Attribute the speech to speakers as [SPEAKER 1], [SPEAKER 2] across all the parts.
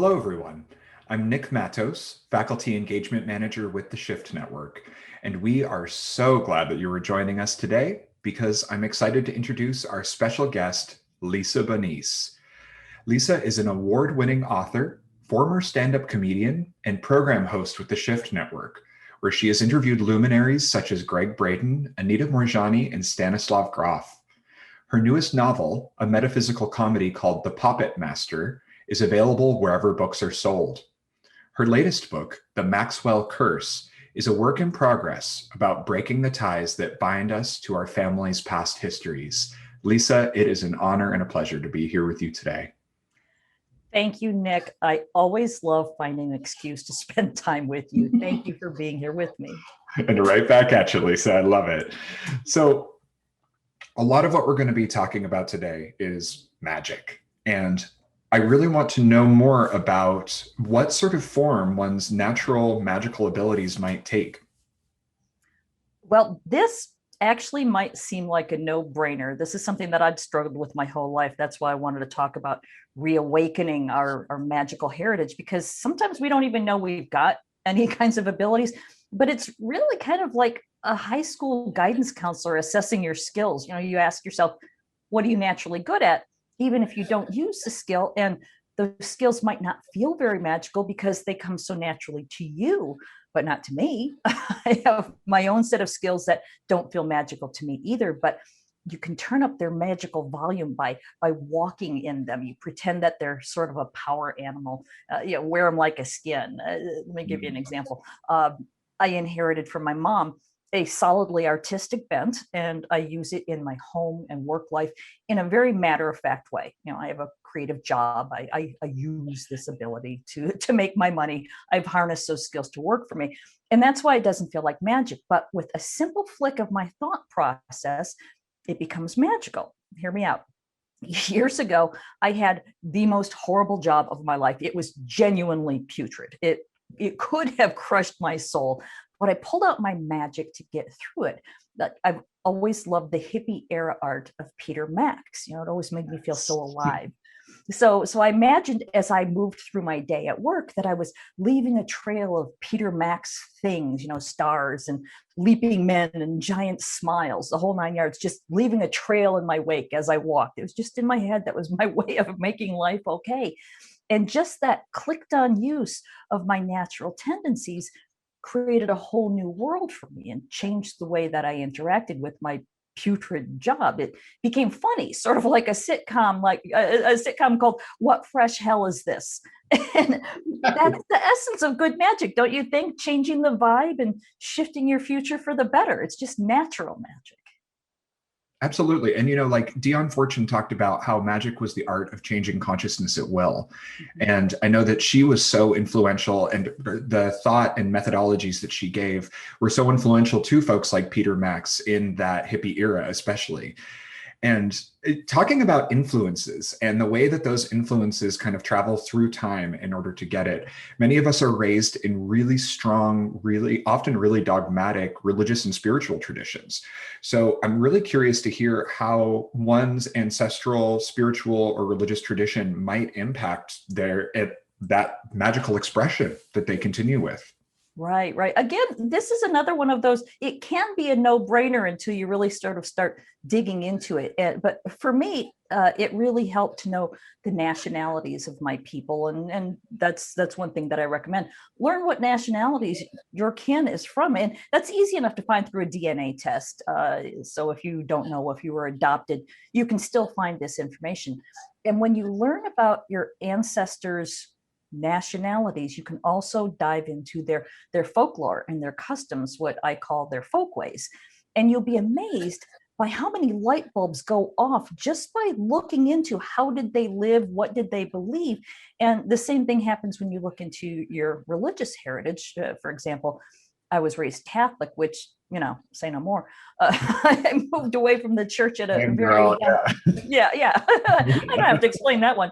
[SPEAKER 1] Hello, everyone. I'm Nick Mattos, Faculty Engagement Manager with the Shift Network, and we are so glad that you are joining us today because I'm excited to introduce our special guest, Lisa Bonnice. Lisa is an award-winning author, former stand-up comedian, and program host with the Shift Network, where she has interviewed luminaries such as Greg Braden, Anita Moorjani, and Stanislav Grof. Her newest novel, a metaphysical comedy called The Puppet Master, is available wherever books are sold. Her latest book, The Maxwell Curse, is a work in progress about breaking the ties that bind us to our family's past histories. Lisa, it is an honor and a pleasure to be here with you today.
[SPEAKER 2] Thank you, Nick. I always love finding an excuse to spend time with you. Thank you for being here with me.
[SPEAKER 1] And right back at you, Lisa. I love it. So a lot of what we're going to be talking about today is magic. And I really want to know more about what sort of form one's natural magical abilities might take.
[SPEAKER 2] Well, this actually might seem like a no-brainer. This is something that I've struggled with my whole life. That's why I wanted to talk about reawakening our magical heritage, because sometimes we don't even know we've got any kinds of abilities, but it's really kind of like a high school guidance counselor assessing your skills. You know, you ask yourself, what are you naturally good at? Even if you don't use the skill, and those skills might not feel very magical because they come so naturally to you, but not to me. I have my own set of skills that don't feel magical to me either, but you can turn up their magical volume by walking in them. You pretend that they're sort of a power animal, wear them like a skin. Let me give you an example. I inherited from my mom a solidly artistic bent, and I use it in my home and work life in a very matter-of-fact way. You know, I have a creative job. I use this ability to make my money. I've harnessed those skills to work for me. And that's why it doesn't feel like magic. But with a simple flick of my thought process, it becomes magical. Hear me out. Years ago, I had the most horrible job of my life. It was genuinely putrid. It could have crushed my soul, but I pulled out my magic to get through it. I've always loved the hippie era art of Peter Max. You know, it always made me feel so alive. So I imagined as I moved through my day at work that I was leaving a trail of Peter Max things, you know, stars and leaping men and giant smiles, the whole 9 yards, just leaving a trail in my wake as I walked. It was just in my head. That was my way of making life okay. And just that clicked on use of my natural tendencies created a whole new world for me and changed the way that I interacted with my putrid job. It became funny, sort of like a sitcom, like a sitcom called What Fresh Hell Is This? And that's the essence of good magic, don't you think? Changing the vibe and shifting your future for the better. It's just natural magic.
[SPEAKER 1] Absolutely. And, you know, like Dion Fortune talked about how magic was the art of changing consciousness at will. And I know that she was so influential, and the thought and methodologies that she gave were so influential to folks like Peter Max in that hippie era, especially. And talking about influences and the way that those influences kind of travel through time in order to get it, many of us are raised in really strong, really often really dogmatic religious and spiritual traditions. So I'm really curious to hear how one's ancestral, spiritual, or religious tradition might impact that magical expression that they continue with.
[SPEAKER 2] Right. Again, this is another one of those, it can be a no-brainer until you really start digging into it. But for me, it really helped to know the nationalities of my people. And that's one thing that I recommend. Learn what nationalities your kin is from. And that's easy enough to find through a DNA test. So if you don't know if you were adopted, you can still find this information. And when you learn about your ancestors' nationalities, you can also dive into their folklore and their customs, what I call their folkways. And you'll be amazed by how many light bulbs go off just by looking into how did they live, what did they believe. And the same thing happens when you look into your religious heritage. For example, I was raised Catholic, which, you know, say no more. I moved away from the church at a very yeah. I don't have to explain that one,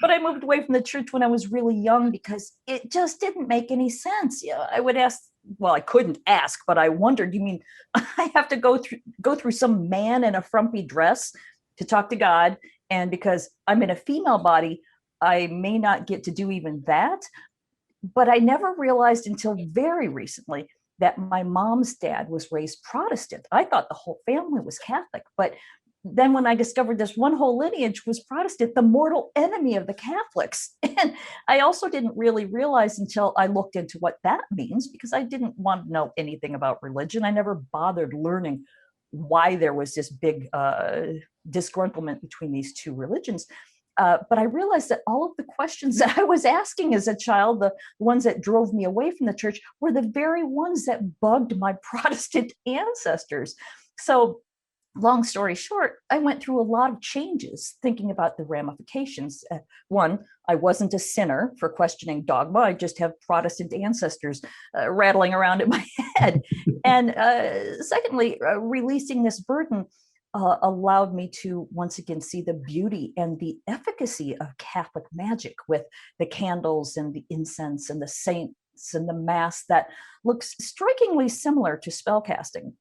[SPEAKER 2] but I moved away from the church when I was really young because it just didn't make any sense. Yeah, I would ask. Well, I couldn't ask, but I wondered. You mean I have to go through some man in a frumpy dress to talk to God? And because I'm in a female body, I may not get to do even that, but I never realized until very recently that my mom's dad was raised Protestant. I thought the whole family was Catholic, but then when I discovered this one whole lineage was Protestant, the mortal enemy of the Catholics. And I also didn't really realize until I looked into what that means, because I didn't want to know anything about religion. I never bothered learning why there was this big disgruntlement between these two religions. But I realized that all of the questions that I was asking as a child, the ones that drove me away from the church, were the very ones that bugged my Protestant ancestors. So, long story short, I went through a lot of changes thinking about the ramifications. One, I wasn't a sinner for questioning dogma. I just have Protestant ancestors rattling around in my head. And secondly, releasing this burden allowed me to once again see the beauty and the efficacy of Catholic magic with the candles and the incense and the saints and the mass that looks strikingly similar to spellcasting.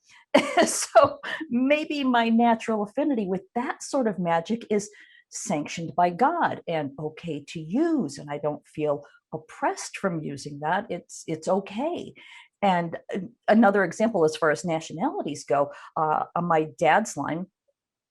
[SPEAKER 2] So maybe my natural affinity with that sort of magic is sanctioned by God and okay to use, and I don't feel oppressed from using that. It's okay. And another example, as far as nationalities go, on my dad's line,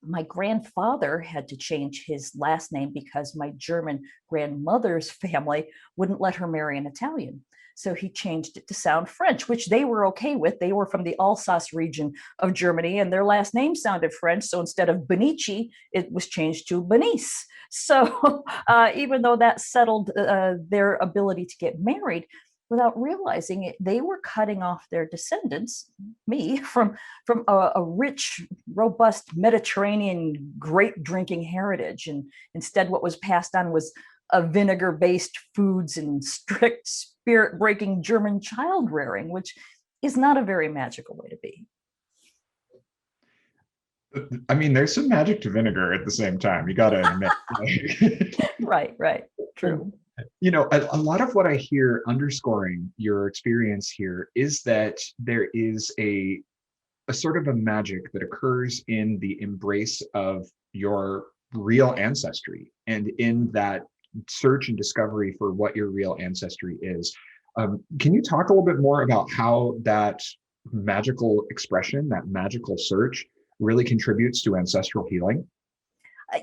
[SPEAKER 2] my grandfather had to change his last name because my German grandmother's family wouldn't let her marry an Italian. So he changed it to sound French, which they were okay with. They were from the Alsace region of Germany, and their last name sounded French. So instead of Bonnice, it was changed to Bonnice. So even though that settled their ability to get married, without realizing it, they were cutting off their descendants, me, from a rich, robust Mediterranean grape drinking heritage. And instead, what was passed on was a vinegar-based foods and strict spirit-breaking German child rearing, which is not a very magical way to be.
[SPEAKER 1] I mean, there's some magic to vinegar at the same time. You got to admit.
[SPEAKER 2] Right. True.
[SPEAKER 1] You know, a lot of what I hear underscoring your experience here is that there is a sort of a magic that occurs in the embrace of your real ancestry and in that search and discovery for what your real ancestry is. Can you talk a little bit more about how that magical expression, that magical search, really contributes to ancestral healing?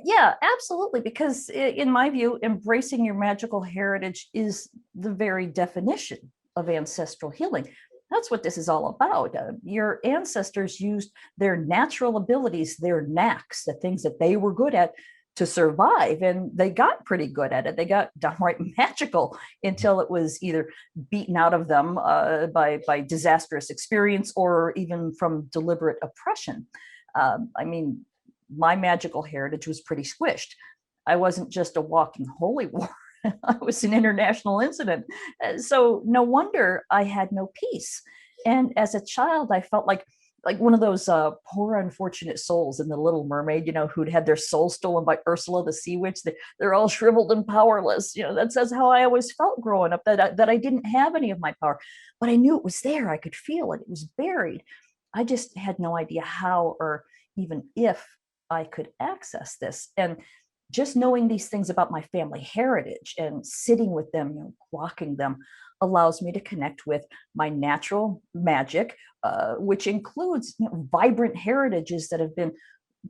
[SPEAKER 2] Yeah, absolutely. Because in my view, embracing your magical heritage is the very definition of ancestral healing. That's what this is all about. Your ancestors used their natural abilities, their knacks, the things that they were good at to survive. And they got pretty good at it. They got downright magical until it was either beaten out of them by disastrous experience or even from deliberate oppression. I mean, my magical heritage was pretty squished. I wasn't just a walking holy war. I was an international incident. So no wonder I had no peace. And as a child, I felt like one of those poor unfortunate souls in The Little Mermaid, who'd had their soul stolen by Ursula the sea witch. They're all shriveled and powerless. That's how I always felt growing up, that I didn't have any of my power, but I knew it was there. I could feel it. It was buried. I just had no idea how or even if I could access this. And just knowing these things about my family heritage and sitting with them, walking them, allows me to connect with my natural magic, which includes vibrant heritages that have been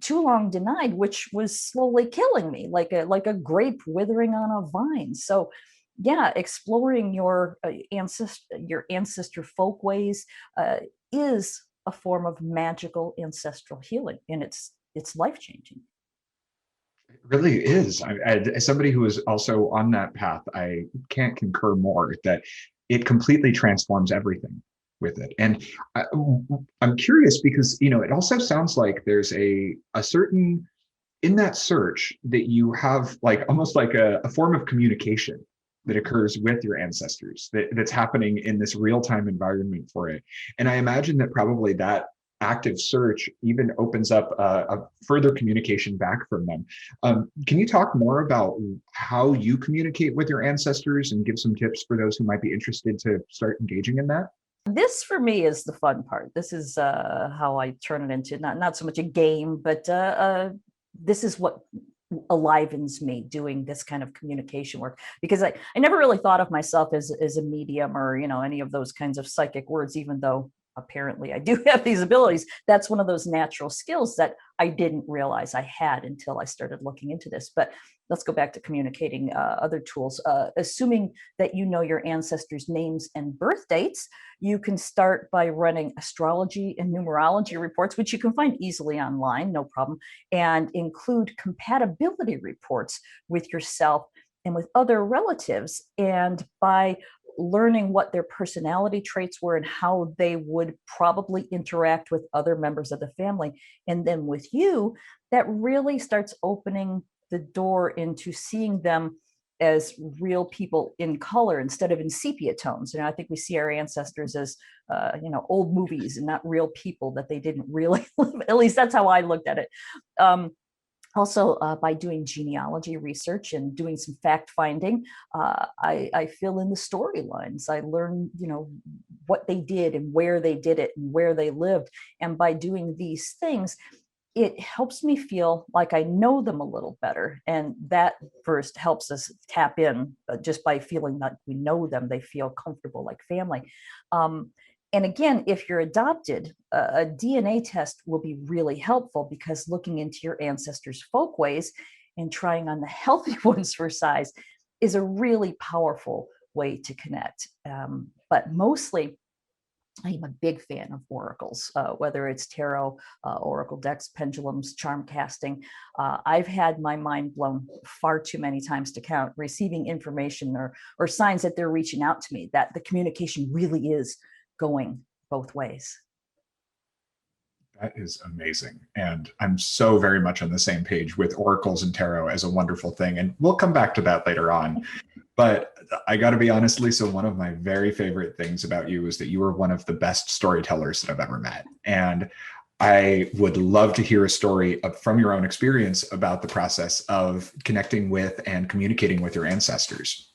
[SPEAKER 2] too long denied, which was slowly killing me, like a grape withering on a vine. So, yeah, exploring your ancestor folkways is a form of magical ancestral healing, and it's life changing.
[SPEAKER 1] It really is. As somebody who is also on that path, I can't concur more that it completely transforms everything with it. And I, I'm curious because, it also sounds like there's a certain, in that search, that you have like almost like a form of communication that occurs with your ancestors that's happening in this real-time environment for it. And I imagine that probably that active search even opens up a further communication back from them. Can you talk more about how you communicate with your ancestors and give some tips for those who might be interested to start engaging in that?
[SPEAKER 2] This for me is the fun part. This is how I turn it into not so much a game, but this is what alivens me doing this kind of communication work, because I never really thought of myself as a medium or, any of those kinds of psychic words, even though apparently I do have these abilities. That's one of those natural skills that I didn't realize I had until I started looking into this. But let's go back to communicating other tools. Assuming that you know your ancestors' names and birth dates, you can start by running astrology and numerology reports, which you can find easily online, no problem, and include compatibility reports with yourself and with other relatives. And by learning what their personality traits were and how they would probably interact with other members of the family and then with you, that really starts opening the door into seeing them as real people in color instead of in sepia tones. I think we see our ancestors as old movies and not real people that they didn't really live. At least that's how I looked at it. Also, by doing genealogy research and doing some fact finding, I fill in the storylines. I learn, what they did and where they did it and where they lived. And by doing these things, it helps me feel like I know them a little better. And that first helps us tap in just by feeling that we know them. They feel comfortable, like family. And again, if you're adopted, a DNA test will be really helpful, because looking into your ancestors' folkways and trying on the healthy ones for size is a really powerful way to connect. But mostly, I'm a big fan of oracles, whether it's tarot, oracle decks, pendulums, charm casting. I've had my mind blown far too many times to count, receiving information or signs that they're reaching out to me, that the communication really is going both ways.
[SPEAKER 1] That is amazing. And I'm so very much on the same page with oracles and tarot as a wonderful thing. And we'll come back to that later on. But I got to be honest, Lisa, one of my very favorite things about you is that you are one of the best storytellers that I've ever met. And I would love to hear a story from your own experience about the process of connecting with and communicating with your ancestors.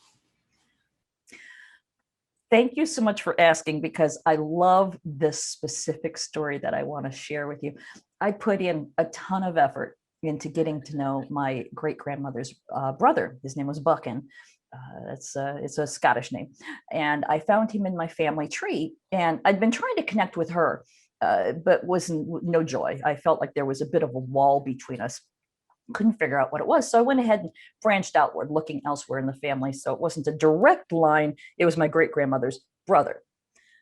[SPEAKER 2] Thank you so much for asking, because I love this specific story that I want to share with you. I put in a ton of effort into getting to know my great-grandmother's brother. His name was Buchan. It's a Scottish name. And I found him in my family tree, and I'd been trying to connect with her, but wasn't no joy. I felt like there was a bit of a wall between us. Couldn't figure out what it was. So I went ahead and branched outward, looking elsewhere in the family. So it wasn't a direct line. It was my great-grandmother's brother.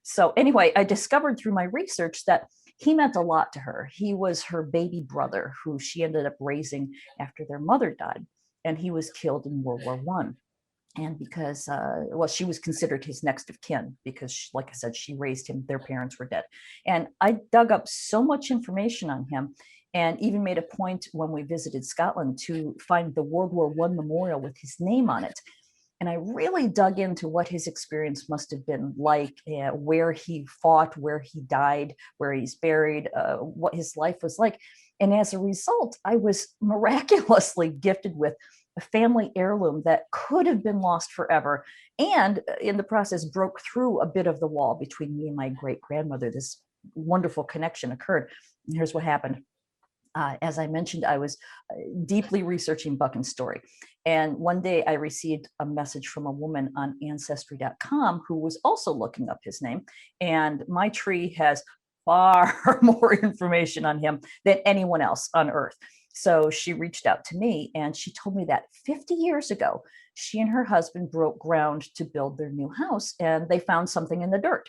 [SPEAKER 2] So anyway, I discovered through my research that he meant a lot to her. He was her baby brother, who she ended up raising after their mother died. And he was killed in World War I. And because, she was considered his next of kin, because, like I said, she raised him. Their parents were dead. And I dug up so much information on him, and even made a point when we visited Scotland to find the World War I memorial with his name on it. And I really dug into what his experience must have been like, where he fought, where he died, where he's buried, what his life was like. And as a result, I was miraculously gifted with a family heirloom that could have been lost forever. And in the process, broke through a bit of the wall between me and my great-grandmother. This wonderful connection occurred. And here's what happened. As I mentioned, I was deeply researching Buchan's story. And one day I received a message from a woman on Ancestry.com who was also looking up his name. And my tree has far more information on him than anyone else on Earth. So she reached out to me, and she told me that 50 years ago, she and her husband broke ground to build their new house, and they found something in the dirt.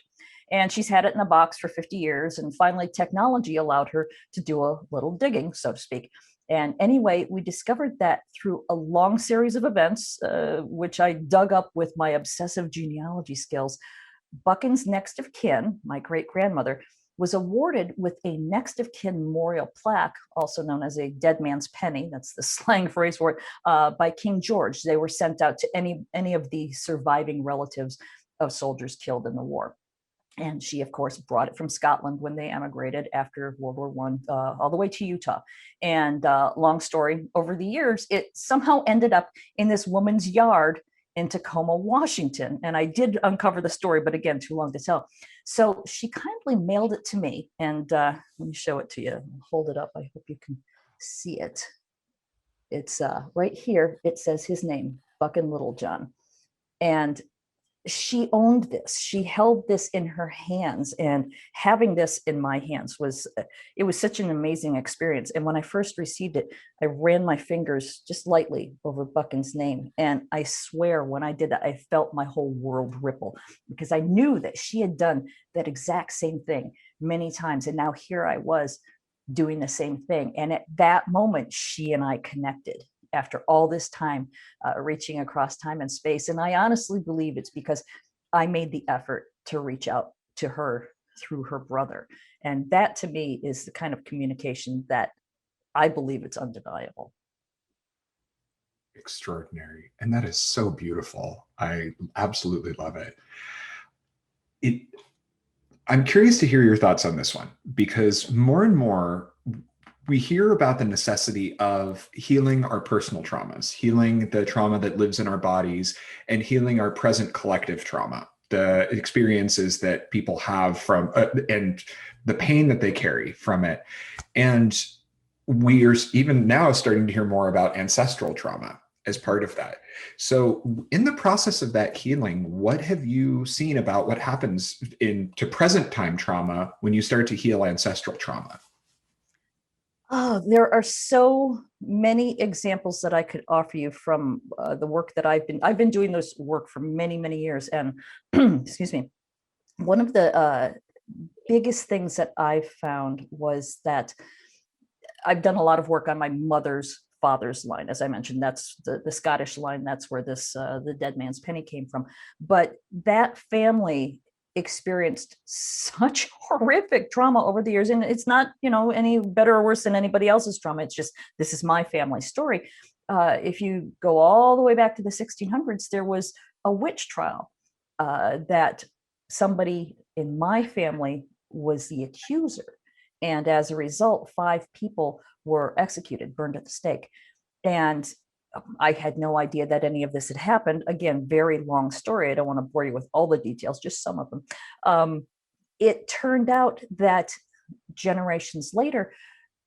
[SPEAKER 2] And she's had it in a box for 50 years. And finally, technology allowed her to do a little digging, so to speak. And anyway, we discovered that through a long series of events, which I dug up with my obsessive genealogy skills, Buchan's next of kin, my great-grandmother, was awarded with a next of kin memorial plaque, also known as a dead man's penny. That's the slang phrase for it, by King George. They were sent out to any of the surviving relatives of soldiers killed in the war. And she, of course, brought it from Scotland when they emigrated after World War I, all the way to Utah. And long story, over the years, it somehow ended up in this woman's yard in Tacoma, Washington. And I did uncover the story, but again, too long to tell. So she kindly mailed it to me. And let me show it to you. Hold it up. I hope you can see it. It's right here. It says his name, Buckin Littlejohn. And she owned this. She held this in her hands, and having this in my hands was, it was such an amazing experience. And when I first received it, I ran my fingers just lightly over Buckin's name. And I swear when I did that, I felt my whole world ripple, because I knew that she had done that exact same thing many times. And now here I was doing the same thing. And at that moment, she and I connected after all this time, reaching across time and space. And I honestly believe it's because I made the effort to reach out to her through her brother. And that to me is the kind of communication that I believe it's undeniable.
[SPEAKER 1] Extraordinary. And that is so beautiful. I absolutely love it. It I'm curious to hear your thoughts on this one, because more and more we hear about the necessity of healing our personal traumas, healing the trauma that lives in our bodies, and healing our present collective trauma, the experiences that people have from and the pain that they carry from it. And we are even now starting to hear more about ancestral trauma as part of that. So in the process of that healing, what have you seen about what happens to present time trauma when you start to heal ancestral trauma?
[SPEAKER 2] Oh, there are so many examples that I could offer you from the work that I've been doing this work for many, many years. And excuse me, one of the biggest things that I found was that I've done a lot of work on my mother's father's line. As I mentioned, that's the Scottish line. That's where this the dead man's penny came from. But that family experienced such horrific trauma over the years, and it's not, any better or worse than anybody else's trauma. It's just, this is my family story. If you go all the way back to the 1600s, there was a witch trial that somebody in my family was the accuser, and as a result 5 people were executed, burned at the stake. And I had no idea that any of this had happened. Again, very long story. I don't want to bore you with all the details, just some of them. It turned out that generations later,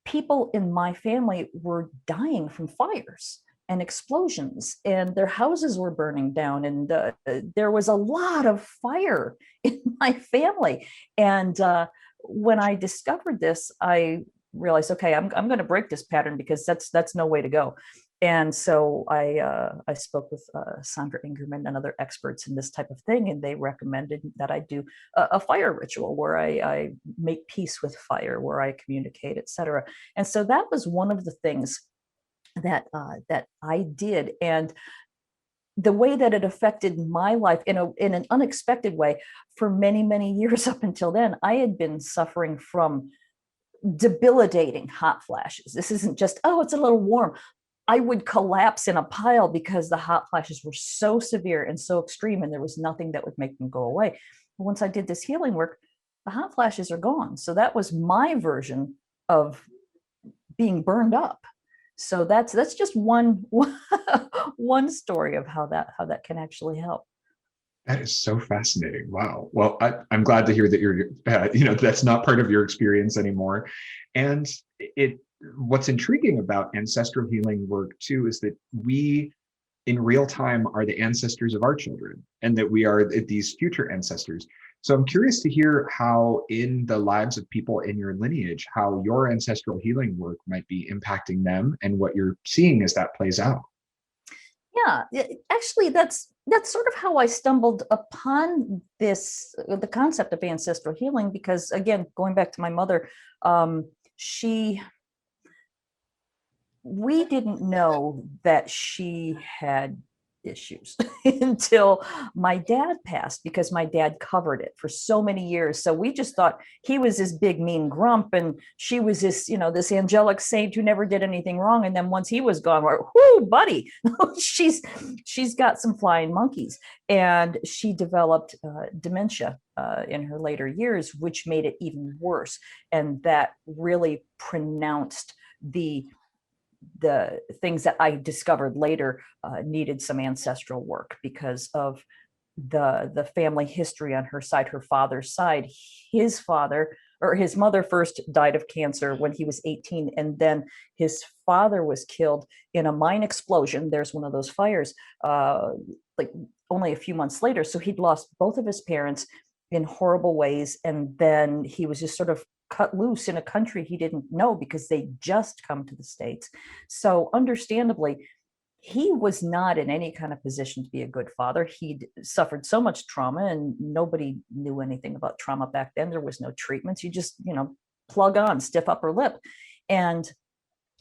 [SPEAKER 2] people in my family were dying from fires and explosions, and their houses were burning down. And there was a lot of fire in my family. And when I discovered this, I realized, okay, I'm going to break this pattern, because that's no way to go. And so I spoke with Sandra Ingerman and other experts in this type of thing, and they recommended that I do a fire ritual where I make peace with fire, where I communicate, etc. And so that was one of the things that that I did. And the way that it affected my life in an unexpected way, for many, many years up until then, I had been suffering from debilitating hot flashes. This isn't just, oh, it's a little warm. I would collapse in a pile because the hot flashes were so severe and so extreme, and there was nothing that would make them go away. But once I did this healing work, the hot flashes are gone. So that was my version of being burned up. So that's just one one story of how that can actually help.
[SPEAKER 1] That is so fascinating. Wow. Well, I'm glad to hear that you're, that's not part of your experience anymore. And what's intriguing about ancestral healing work too is that we, in real time, are the ancestors of our children, and that we are these future ancestors. So I'm curious to hear how, in the lives of people in your lineage, how your ancestral healing work might be impacting them, and what you're seeing as that plays out.
[SPEAKER 2] Yeah, actually, that's sort of how I stumbled upon the concept of ancestral healing, because again, going back to my mother, she we didn't know that she had issues until my dad passed, because my dad covered it for so many years. So we just thought he was this big mean grump, and she was this, this angelic saint who never did anything wrong. And then once he was gone, we're, whoo, buddy, she's got some flying monkeys. And she developed dementia in her later years, which made it even worse. And that really pronounced the things that I discovered later needed some ancestral work, because of the family history on her side. Her father's side, his father or his mother first died of cancer when he was 18, and then his father was killed in a mine explosion. There's one of those fires, like only a few months later. So he'd lost both of his parents in horrible ways, and then he was just sort of cut loose in a country he didn't know because they just come to the States. So understandably, he was not in any kind of position to be a good father. He'd suffered so much trauma, and nobody knew anything about trauma back then. There was no treatments. You just, plug on, stiff upper lip. And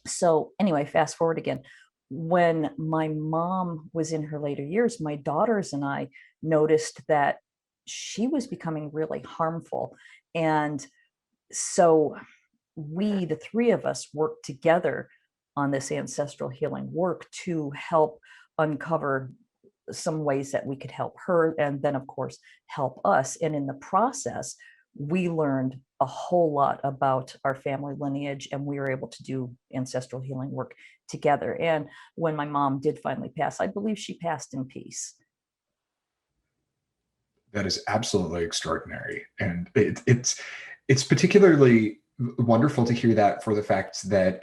[SPEAKER 2] so anyway, fast forward again. When my mom was in her later years, my daughters and I noticed that she was becoming really harmful. And so we, the three of us, worked together on this ancestral healing work to help uncover some ways that we could help her, and then of course help us. And in the process, we learned a whole lot about our family lineage, and we were able to do ancestral healing work together. And when my mom did finally pass, I believe she passed in peace.
[SPEAKER 1] That is absolutely extraordinary. And it's particularly wonderful to hear that for the fact that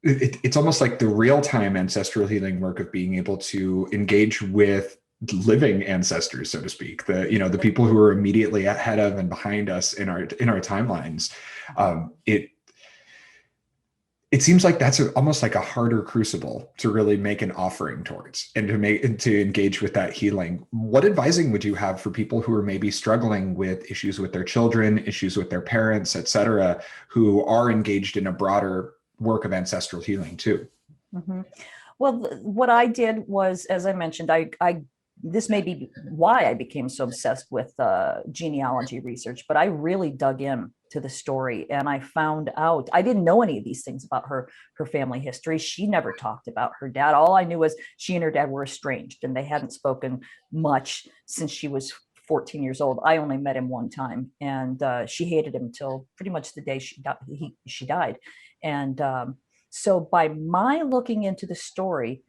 [SPEAKER 1] it's almost like the real-time ancestral healing work of being able to engage with living ancestors, so to speak, the people who are immediately ahead of and behind us in our timelines. It seems like that's almost like a harder crucible to really make an offering towards, and to engage with that healing. What advising would you have for people who are maybe struggling with issues with their children, issues with their parents, et cetera, who are engaged in a broader work of ancestral healing too?
[SPEAKER 2] Mm-hmm. Well, what I did was, as I mentioned, this may be why I became so obsessed with genealogy research, but I really dug in to the story, and I found out I didn't know any of these things about her family history. She never talked about her dad. All I knew was she and her dad were estranged, and they hadn't spoken much since she was 14 years old. I only met him one time, and she hated him until pretty much the day she died. And so by my looking into the story,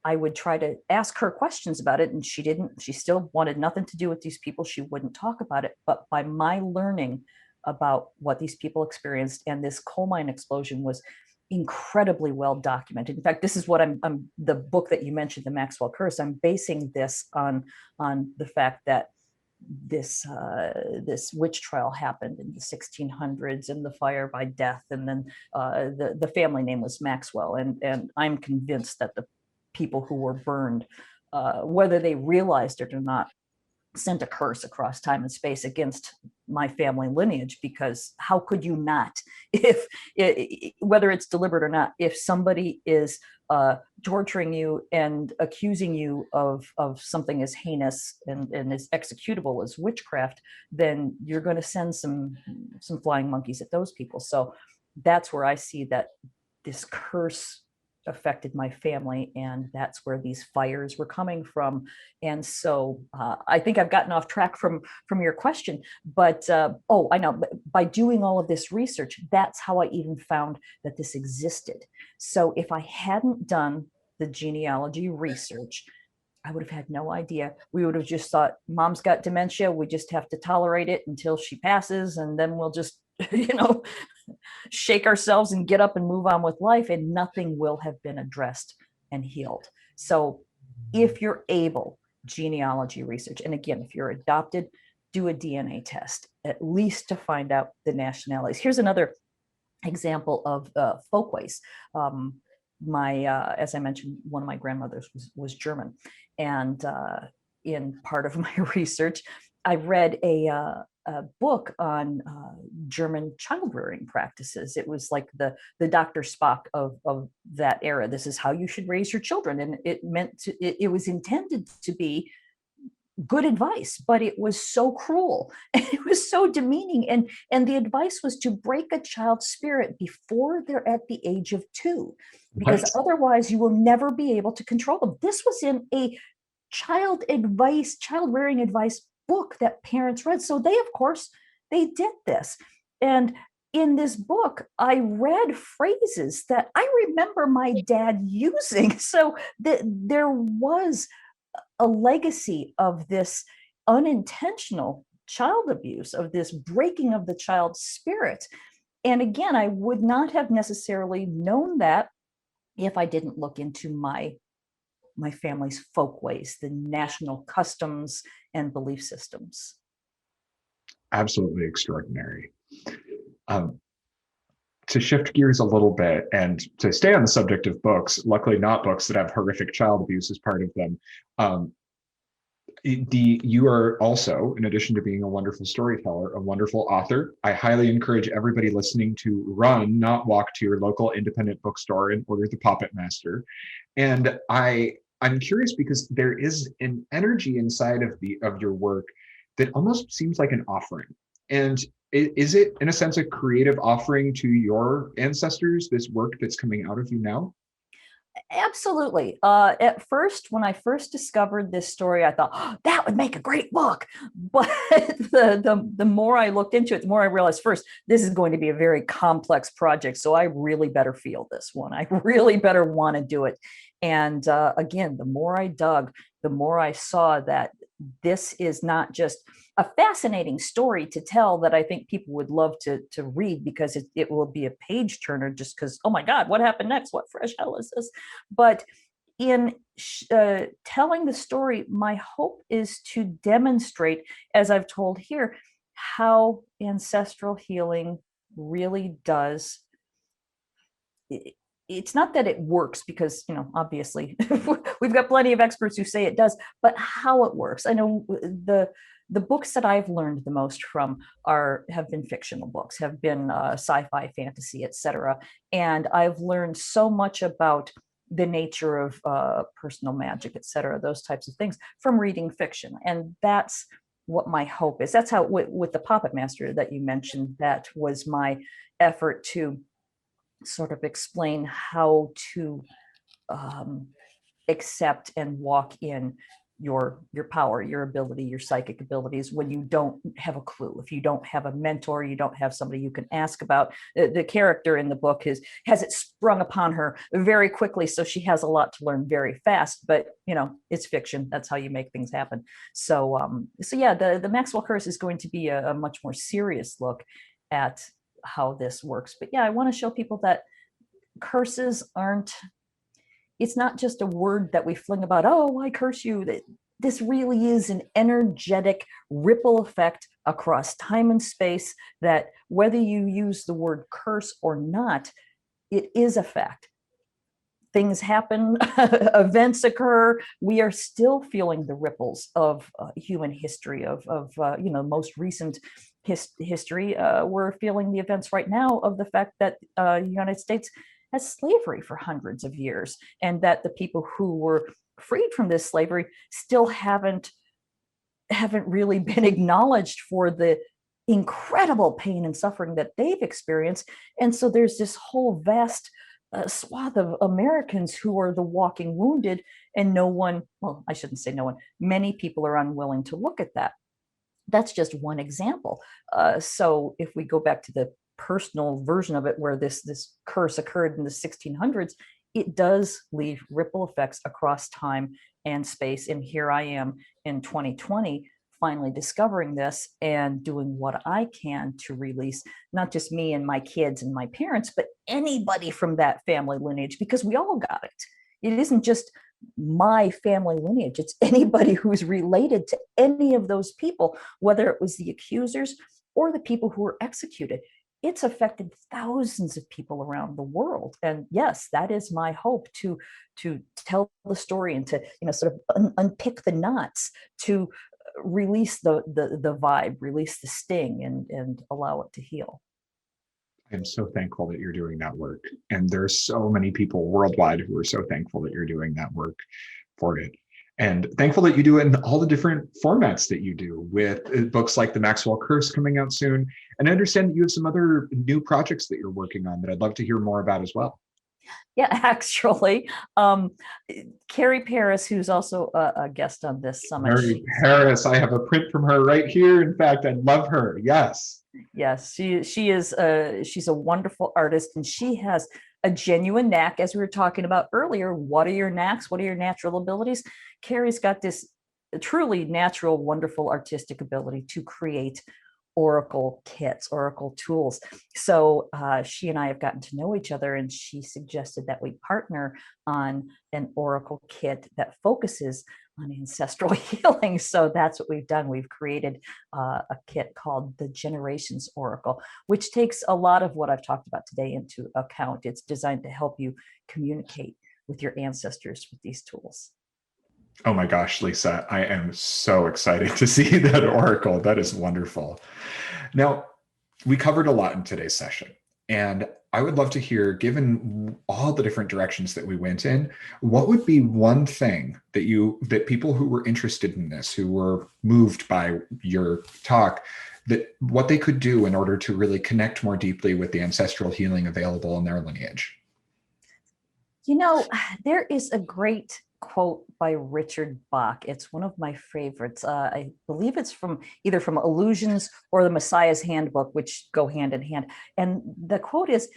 [SPEAKER 2] I would try to ask her questions about it, and she still wanted nothing to do with these people. She wouldn't talk about it. But by my learning about what these people experienced, and this coal mine explosion was incredibly well documented. In fact, this is what I'm the book that you mentioned, the Maxwell Curse, I'm basing this on the fact that this witch trial happened in the 1600s, and the fire by death, and then the family name was Maxwell, and I'm convinced that the people who were burned, whether they realized it or not, sent a curse across time and space against my family lineage. Because how could you not, if whether it's deliberate or not, if somebody is torturing you and accusing you of something as heinous and as executable as witchcraft, then you're going to send some flying monkeys at those people. So that's where I see that this curse affected my family, and that's where these fires were coming from. And so I think I've gotten off track from your question, but I know, by doing all of this research, that's how I even found that this existed. So if I hadn't done the genealogy research, I would have had no idea. We would have just thought, mom's got dementia, we just have to tolerate it until she passes, and then we'll just shake ourselves and get up and move on with life, and nothing will have been addressed and healed. So if you're able, genealogy research, and again, if you're adopted, do a DNA test, at least to find out the nationalities. Here's another example of folkways. As I mentioned, one of my grandmothers was German, and in part of my research, I read a book on German child rearing practices. It was like the Dr. Spock of that era. This is how you should raise your children, and it was intended to be good advice, but it was so cruel and it was so demeaning. And the advice was to break a child's spirit before they're at the age of 2, because otherwise you will never be able to control them. This was in a child rearing advice book that parents read. So they, of course, they did this. And in this book, I read phrases that I remember my dad using. So there was a legacy of this unintentional child abuse, of this breaking of the child's spirit. And again, I would not have necessarily known that if I didn't look into my family's folkways, the national customs and belief systems.
[SPEAKER 1] Absolutely extraordinary. Um, to shift gears a little bit and to stay on the subject of books, luckily not books that have horrific child abuse as part of them. Um, you are also, in addition to being a wonderful storyteller, a wonderful author. I highly encourage everybody listening to run, not walk, to your local independent bookstore and order The Puppet Master. And I'm curious because there is an energy inside of your work that almost seems like an offering. And is it, in a sense, a creative offering to your ancestors, this work that's coming out of you now?
[SPEAKER 2] Absolutely. At first, when I first discovered this story, I thought, oh, that would make a great book. But the more I looked into it, the more I realized, first, this is going to be a very complex project. So I really better feel this one. I really better want to do it. And again, the more I dug, the more I saw that this is not just a fascinating story to tell that I think people would love to read, because it will be a page turner, just because, oh my God, what happened next? What fresh hell is this? But in telling the story, my hope is to demonstrate, as I've told here, how ancestral healing really does. It's not that it works, because, obviously we've got plenty of experts who say it does, but how it works. I know the books that I've learned the most from have been fictional books, have been sci-fi, fantasy, etc. And I've learned so much about the nature of personal magic, etc., those types of things from reading fiction. And that's what my hope is. That's how, with the Puppet Master that you mentioned, that was my effort to sort of explain how to accept and walk in your power, your ability, your psychic abilities, when you don't have a clue. If you don't have a mentor, you don't have somebody you can ask about. The character in the book has it sprung upon her very quickly, so she has a lot to learn very fast. But it's fiction. That's how you make things happen. So yeah, the Maxwell Curse is going to be a much more serious look at how this works. But yeah, I want to show people that curses aren't, it's not just a word that we fling about, oh, I curse you. This really is an energetic ripple effect across time and space, that whether you use the word curse or not, it is a fact. Things happen, events occur. We are still feeling the ripples of human history, of most recent history. We're feeling the events right now of the fact that the United States has slavery for hundreds of years, and that the people who were freed from this slavery still haven't really been acknowledged for the incredible pain and suffering that they've experienced. And so there's this whole vast swath of Americans who are the walking wounded, and no one, well, I shouldn't say no one, many people are unwilling to look at that. That's just one example. So if we go back to the personal version of it, where this curse occurred in the 1600s, it does leave ripple effects across time and space. And here I am in 2020, finally discovering this and doing what I can to release not just me and my kids and my parents, but anybody from that family lineage, because we all got it. It isn't just my family lineage, it's anybody who's related to any of those people, whether it was the accusers or the people who were executed. It's affected thousands of people around the world. And yes, that is my hope, to tell the story and to sort of unpick the knots, to release the vibe, release the sting, and allow it to heal.
[SPEAKER 1] I'm so thankful that you're doing that work. And there's so many people worldwide who are so thankful that you're doing that work for it. And thankful that you do it in all the different formats that you do, with books like The Maxwell Curse coming out soon. And I understand that you have some other new projects that you're working on that I'd love to hear more about as well.
[SPEAKER 2] Yeah, actually, Carrie Paris, who's also a guest on this summit.
[SPEAKER 1] Carrie Paris, I have a print from her right here. In fact, I love her. Yes.
[SPEAKER 2] Yes, she is. She's a wonderful artist, and she has a genuine knack. As we were talking about earlier, what are your knacks? What are your natural abilities? Carrie's got this truly natural, wonderful artistic ability to create oracle kits, oracle tools. So she and I have gotten to know each other, and she suggested that we partner on an oracle kit that focuses on ancestral healing. So that's what we've done. We've created a kit called the Generations Oracle, which takes a lot of what I've talked about today into account. It's designed to help you communicate with your ancestors with these tools.
[SPEAKER 1] Oh my gosh, Lisa, I am so excited to see that oracle. That is wonderful. Now, we covered a lot in today's session, and I would love to hear, given all the different directions that we went in, what would be one thing that people who were interested in this, who were moved by your talk, that what they could do in order to really connect more deeply with the ancestral healing available in their lineage?
[SPEAKER 2] You know, there is a great quote by Richard Bach. It's one of my favorites. I believe it's either from Illusions or the Messiah's Handbook, which go hand in hand. And the quote is,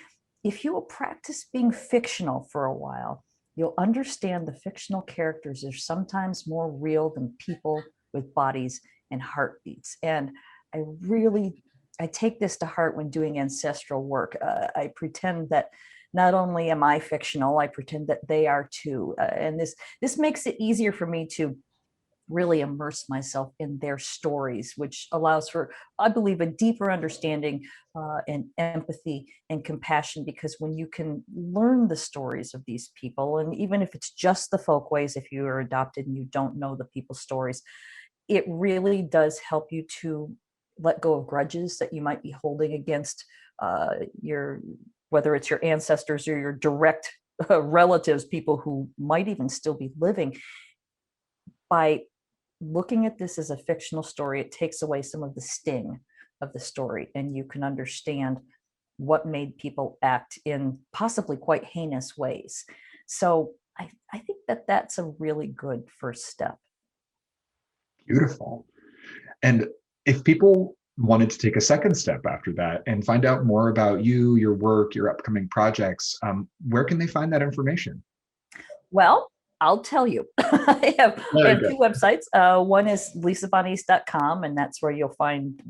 [SPEAKER 2] if you will practice being fictional for a while, you'll understand the fictional characters are sometimes more real than people with bodies and heartbeats. And I take this to heart when doing ancestral work. I pretend that not only am I fictional, I pretend that they are too. And this makes it easier for me to really immerse myself in their stories, which allows for, I believe, a deeper understanding and empathy and compassion. Because when you can learn the stories of these people, and even if it's just the folkways, if you are adopted and you don't know the people's stories, it really does help you to let go of grudges that you might be holding against whether it's your ancestors or your direct relatives, people who might even still be living. By looking at this as a fictional story, it takes away some of the sting of the story, and you can understand what made people act in possibly quite heinous ways. So I think that that's a really good first step.
[SPEAKER 1] Beautiful. And if people wanted to take a second step after that and find out more about you, your work, your upcoming projects, where can they find that information?
[SPEAKER 2] Well, I'll tell you. I have two websites. One is lisabonnice.com, and that's where you'll find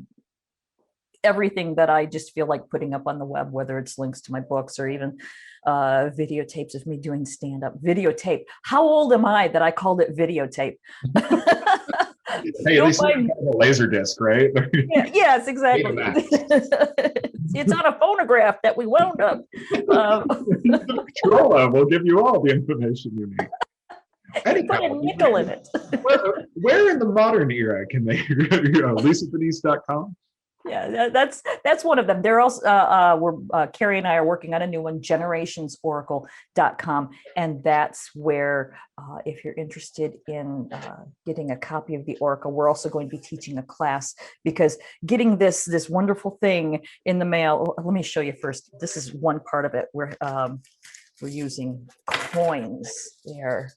[SPEAKER 2] everything that I just feel like putting up on the web, whether it's links to my books or even videotapes of me doing stand-up. Videotape. How old am I that I called it videotape?
[SPEAKER 1] Hey, at least find a laser disc, right?
[SPEAKER 2] Yeah, yes, exactly. It's on a phonograph that we wound up.
[SPEAKER 1] Trolla will give you all the information you need.
[SPEAKER 2] Anyhow, put a nickel in it.
[SPEAKER 1] Where in the modern era can they lisabonnice.com?
[SPEAKER 2] Yeah, that's one of them. They're also Carrie and I are working on a new one, generationsoracle.com, and that's where if you're interested in getting a copy of the Oracle, we're also going to be teaching a class, because getting this wonderful thing in the mail. Let me show you first. This is one part of it. We're using coins there.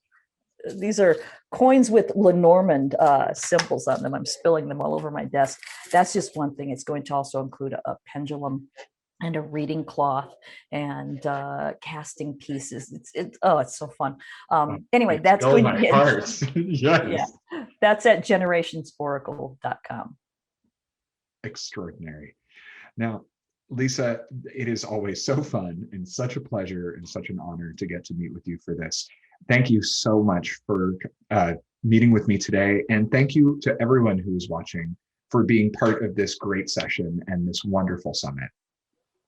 [SPEAKER 2] These are coins with Lenormand symbols on them. I'm spilling them all over my desk. That's just one thing. It's going to also include a pendulum and a reading cloth and casting pieces. It's so fun. Anyway, that's going to be
[SPEAKER 1] yes.
[SPEAKER 2] Yeah, that's at generationsoracle.com.
[SPEAKER 1] Extraordinary. Now, Lisa, it is always so fun and such a pleasure and such an honor to get to meet with you for this. Thank you so much for meeting with me today. And thank you to everyone who is watching for being part of this great session and this wonderful summit.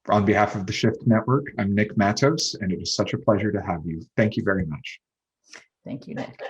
[SPEAKER 1] On behalf of the Shift Network, I'm Nick Mattos, and it is such a pleasure to have you. Thank you very much.
[SPEAKER 2] Thank you, Nick.